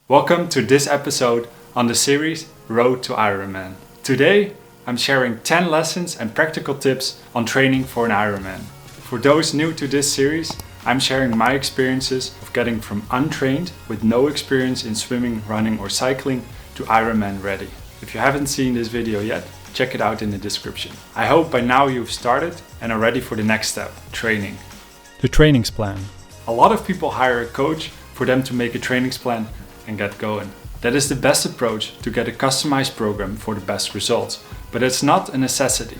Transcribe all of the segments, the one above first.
Welcome to this episode on the series Road to Ironman. Today I'm sharing 10 lessons and practical tips on training for an Ironman. For those new to this series, I'm sharing my experiences of getting from untrained with no experience in swimming, running or cycling to Ironman ready. If you haven't seen this video yet, check it out in the description. I hope by now you've started and are ready for the next step, training. The Trainingsplan. A lot of people hire a coach for them to make a Trainingsplan and get going. That is the best approach to get a customized program for the best results, but it's not a necessity.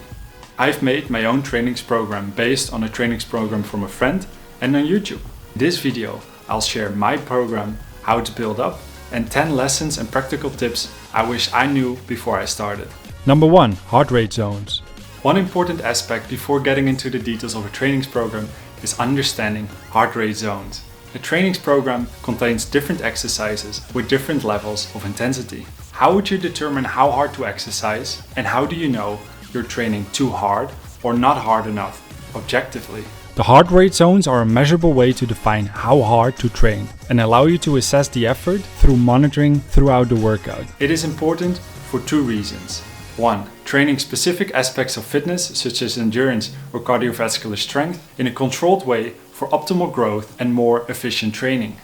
I've made my own trainings program based on a trainings program from a friend and on YouTube. In this video, I'll share my program, how to build up, and 10 lessons and practical tips I wish I knew before I started. Number 1. Heart rate zones. One important aspect before getting into the details of a trainings program is understanding heart rate zones. A trainings program contains different exercises with different levels of intensity. How would you determine how hard to exercise, and how do you know you're training too hard or not hard enough objectively? The heart rate zones are a measurable way to define how hard to train and allow you to assess the effort through monitoring throughout the workout. It is important for two reasons. 1. Training specific aspects of fitness such as endurance or cardiovascular strength in a controlled way for optimal growth and more efficient training.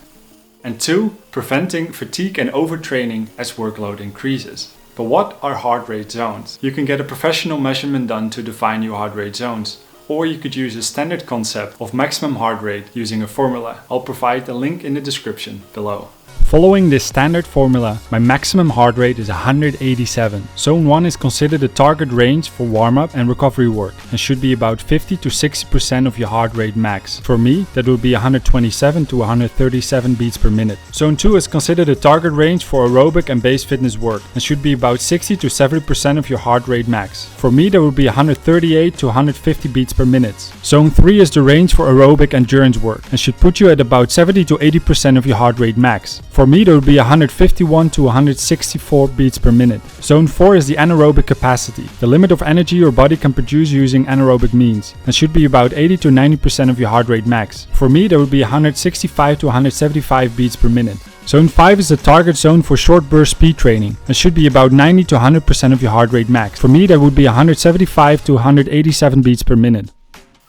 And 2. Preventing fatigue and overtraining as workload increases. But what are heart rate zones? You can get a professional measurement done to define your heart rate zones, or you could use a standard concept of maximum heart rate using a formula. I'll provide a link in the description below. Following this standard formula, my maximum heart rate is 187. Zone 1 is considered a target range for warm-up and recovery work and should be about 50 to 60% of your heart rate max. For me, that would be 127 to 137 beats per minute. Zone 2 is considered a target range for aerobic and base fitness work and should be about 60 to 70% of your heart rate max. For me, that would be 138 to 150 beats per minute. Zone 3 is the range for aerobic endurance work and should put you at about 70 to 80% of your heart rate max. For me, that would be 151 to 164 beats per minute. Zone 4 is the anaerobic capacity, the limit of energy your body can produce using anaerobic means, and should be about 80 to 90% of your heart rate max. For me, that would be 165 to 175 beats per minute. Zone 5 is the target zone for short burst speed training and should be about 90 to 100% of your heart rate max. For me, that would be 175 to 187 beats per minute.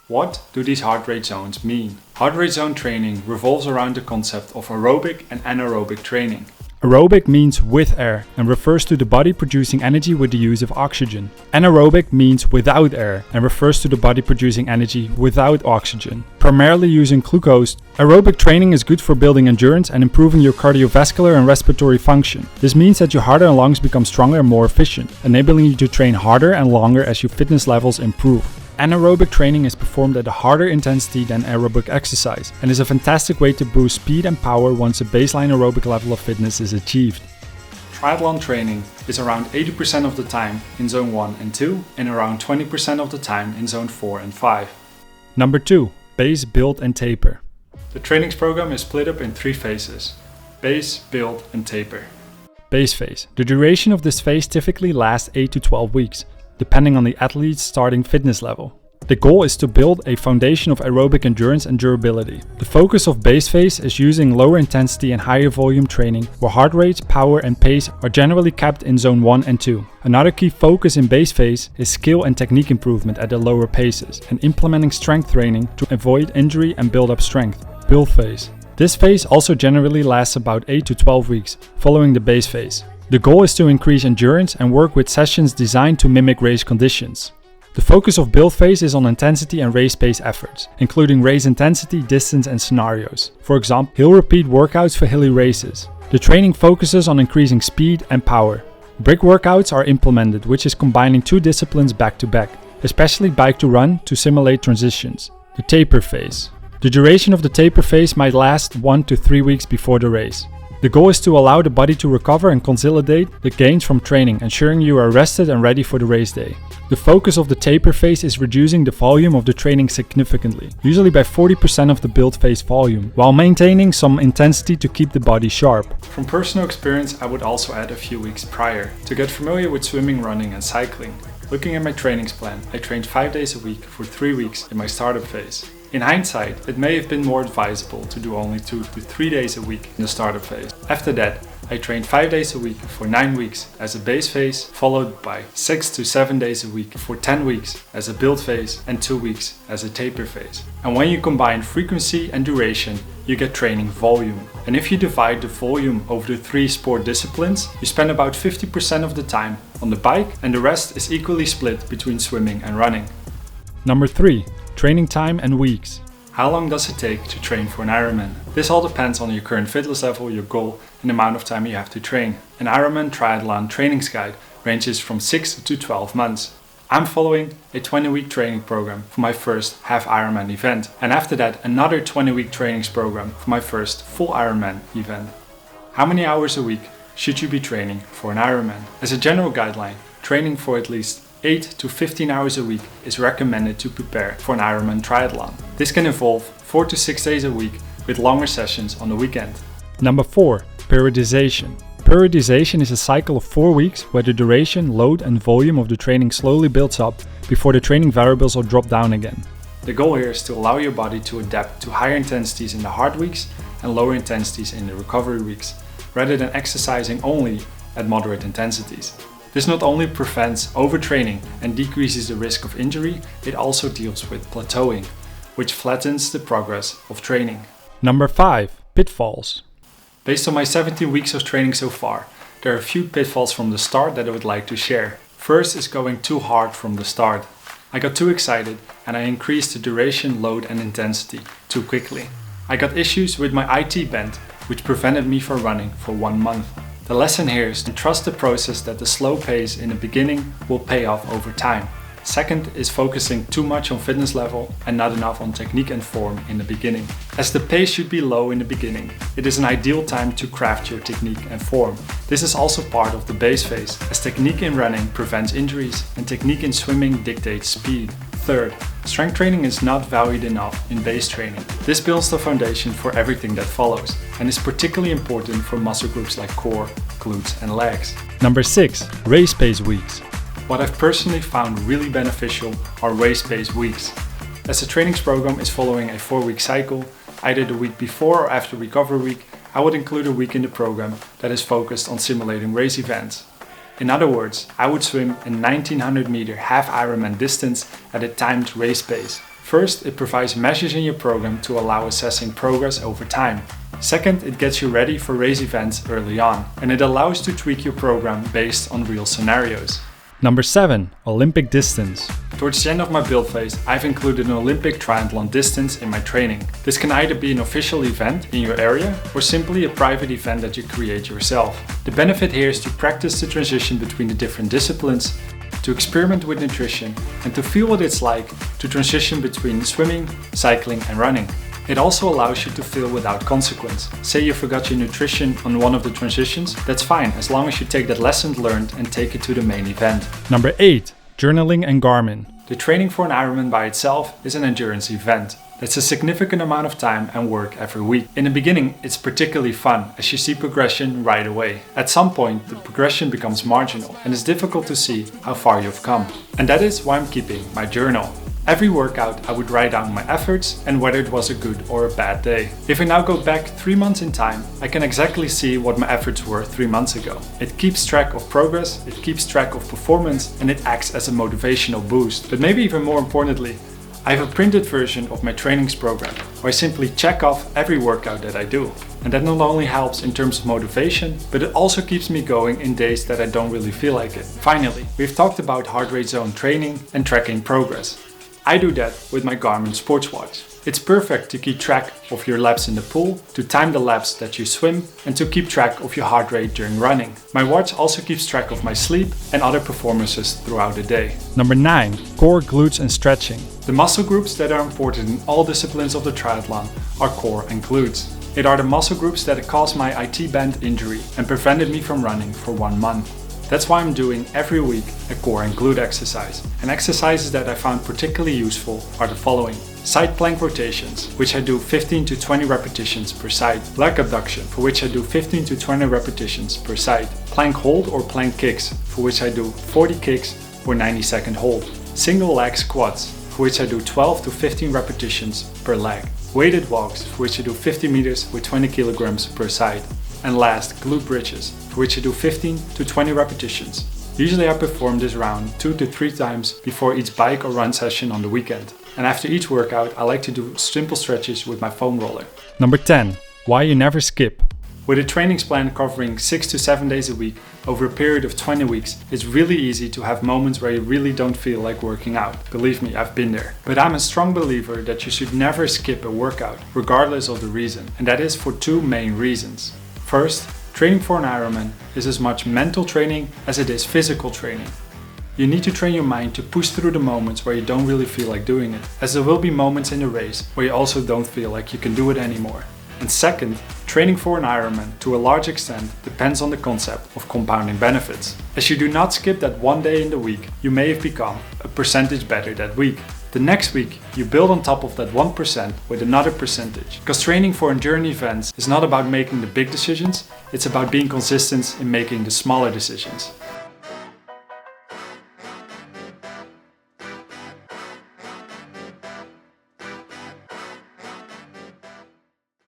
What do these heart rate zones mean? Heart rate zone training revolves around the concept of aerobic and anaerobic training. Aerobic means with air and refers to the body producing energy with the use of oxygen. Anaerobic means without air and refers to the body producing energy without oxygen, primarily using glucose. Aerobic training is good for building endurance and improving your cardiovascular and respiratory function. This means that your heart and lungs become stronger and more efficient, enabling you to train harder and longer as your fitness levels improve. Anaerobic training is performed at a harder intensity than aerobic exercise and is a fantastic way to boost speed and power once a baseline aerobic level of fitness is achieved. Triathlon training is around 80% of the time in Zone 1 and 2 and around 20% of the time in Zone 4 and 5. Number 2. Base, build and taper. The trainings program is split up in 3 phases: base, build and taper. Base phase. The duration of this phase typically lasts 8 to 12 weeks. Depending on the athlete's starting fitness level. The goal is to build a foundation of aerobic endurance and durability. The focus of base phase is using lower intensity and higher volume training where heart rate, power and pace are generally kept in Zone 1 and 2. Another key focus in base phase is skill and technique improvement at the lower paces and implementing strength training to avoid injury and build up strength. Build phase. This phase also generally lasts about 8 to 12 weeks following the base phase. The goal is to increase endurance and work with sessions designed to mimic race conditions. The focus of build phase is on intensity and race pace efforts, including race intensity, distance and scenarios. For example, hill repeat workouts for hilly races. The training focuses on increasing speed and power. Brick workouts are implemented, which is combining 2 disciplines back to back, especially bike to run to simulate transitions. The taper phase. The duration of the taper phase might last 1 to 3 weeks before the race. The goal is to allow the body to recover and consolidate the gains from training, ensuring you are rested and ready for the race day. The focus of the taper phase is reducing the volume of the training significantly, usually by 40% of the build phase volume, while maintaining some intensity to keep the body sharp. From personal experience, I would also add a few weeks prior to get familiar with swimming, running and cycling. Looking at my trainings plan, I trained 5 days a week for 3 weeks in my startup phase. In hindsight, it may have been more advisable to do only 2 to 3 days a week in the startup phase. After that, I trained 5 days a week for 9 weeks as a base phase, followed by 6 to 7 days a week for 10 weeks as a build phase and 2 weeks as a taper phase. And when you combine frequency and duration, you get training volume. And if you divide the volume over the 3 sport disciplines, you spend about 50% of the time on the bike and the rest is equally split between swimming and running. Number 3. Training time and weeks. How long does it take to train for an Ironman? This all depends on your current fitness level, your goal, and the amount of time you have to train. An Ironman triathlon trainings guide ranges from 6 to 12 months. I'm following a 20-week training program for my first half Ironman event, and after that another 20-week trainings program for my first full Ironman event. How many hours a week should you be training for an Ironman? As a general guideline, training for at least 8 to 15 hours a week is recommended to prepare for an Ironman triathlon. This can involve 4 to 6 days a week with longer sessions on the weekend. Number 4. Periodization. Periodization is a cycle of 4 weeks where the duration, load and volume of the training slowly builds up before the training variables are dropped down again. The goal here is to allow your body to adapt to higher intensities in the hard weeks and lower intensities in the recovery weeks, rather than exercising only at moderate intensities. This not only prevents overtraining and decreases the risk of injury, it also deals with plateauing, which flattens the progress of training. Number 5. Pitfalls. Based on my 17 weeks of training so far, there are a few pitfalls from the start that I would like to share. First is going too hard from the start. I got too excited and I increased the duration, load and intensity too quickly. I got issues with my IT band, which prevented me from running for 1 month. The lesson here is to trust the process that the slow pace in the beginning will pay off over time. Second is focusing too much on fitness level and not enough on technique and form in the beginning. As the pace should be low in the beginning, it is an ideal time to craft your technique and form. This is also part of the base phase, as technique in running prevents injuries and technique in swimming dictates speed. Third, strength training is not valued enough in base training. This builds the foundation for everything that follows and is particularly important for muscle groups like core, glutes and legs. Number 6. Race pace weeks. What I've personally found really beneficial are race pace weeks. As the trainings program is following a 4-week cycle, either the week before or after recovery week, I would include a week in the program that is focused on simulating race events. In other words, I would swim a 1900 meter half Ironman distance at a timed race pace. First, it provides measures in your program to allow assessing progress over time. Second, it gets you ready for race events early on, and it allows to tweak your program based on real scenarios. Number 7. Olympic distance. Towards the end of my build phase, I've included an Olympic triathlon distance in my training. This can either be an official event in your area or simply a private event that you create yourself. The benefit here is to practice the transition between the different disciplines, to experiment with nutrition, and to feel what it's like to transition between swimming, cycling and running. It also allows you to feel without consequence. Say you forgot your nutrition on one of the transitions, that's fine as long as you take that lesson learned and take it to the main event. Number 8. Journaling and Garmin. The training for an Ironman by itself is an endurance event. That's a significant amount of time and work every week. In the beginning, it's particularly fun as you see progression right away. At some point, the progression becomes marginal and it's difficult to see how far you've come. And that is why I'm keeping my journal. Every workout I would write down my efforts and whether it was a good or a bad day. If I now go back 3 months in time, I can exactly see what my efforts were 3 months ago. It keeps track of progress, it keeps track of performance and it acts as a motivational boost. But maybe even more importantly, I have a printed version of my trainings program where I simply check off every workout that I do. And that not only helps in terms of motivation, but it also keeps me going in days that I don't really feel like it. Finally, we've talked about heart rate zone training and tracking progress. I do that with my Garmin sports watch. It's perfect to keep track of your laps in the pool, to time the laps that you swim, and to keep track of your heart rate during running. My watch also keeps track of my sleep and other performances throughout the day. Number 9. Core, glutes and stretching. The muscle groups that are important in all disciplines of the triathlon are core and glutes. It are the muscle groups that caused my IT band injury and prevented me from running for 1 month. That's why I'm doing every week a core and glute exercise. And exercises that I found particularly useful are the following. Side plank rotations, which I do 15 to 20 repetitions per side. Leg abduction, for which I do 15 to 20 repetitions per side. Plank hold or plank kicks, for which I do 40 kicks or 90-second hold. Single leg squats, for which I do 12 to 15 repetitions per leg. Weighted walks, for which I do 50 meters with 20 kilograms per side. And last, glute bridges, for which I do 15 to 20 repetitions. Usually I perform this round 2 to 3 times before each bike or run session on the weekend. And after each workout, I like to do simple stretches with my foam roller. Number 10. Why you never skip. With a Trainingsplan covering 6 to 7 days a week over a period of 20 weeks, it's really easy to have moments where you really don't feel like working out. Believe me, I've been there. But I'm a strong believer that you should never skip a workout, regardless of the reason. And that is for 2 main reasons. First, training for an Ironman is as much mental training as it is physical training. You need to train your mind to push through the moments where you don't really feel like doing it, as there will be moments in the race where you also don't feel like you can do it anymore. And second, training for an Ironman to a large extent depends on the concept of compounding benefits. As you do not skip that one day in the week, you may have become a percentage better that week. The next week, you build on top of that 1% with another percentage. Because training for endurance events is not about making the big decisions, it's about being consistent in making the smaller decisions.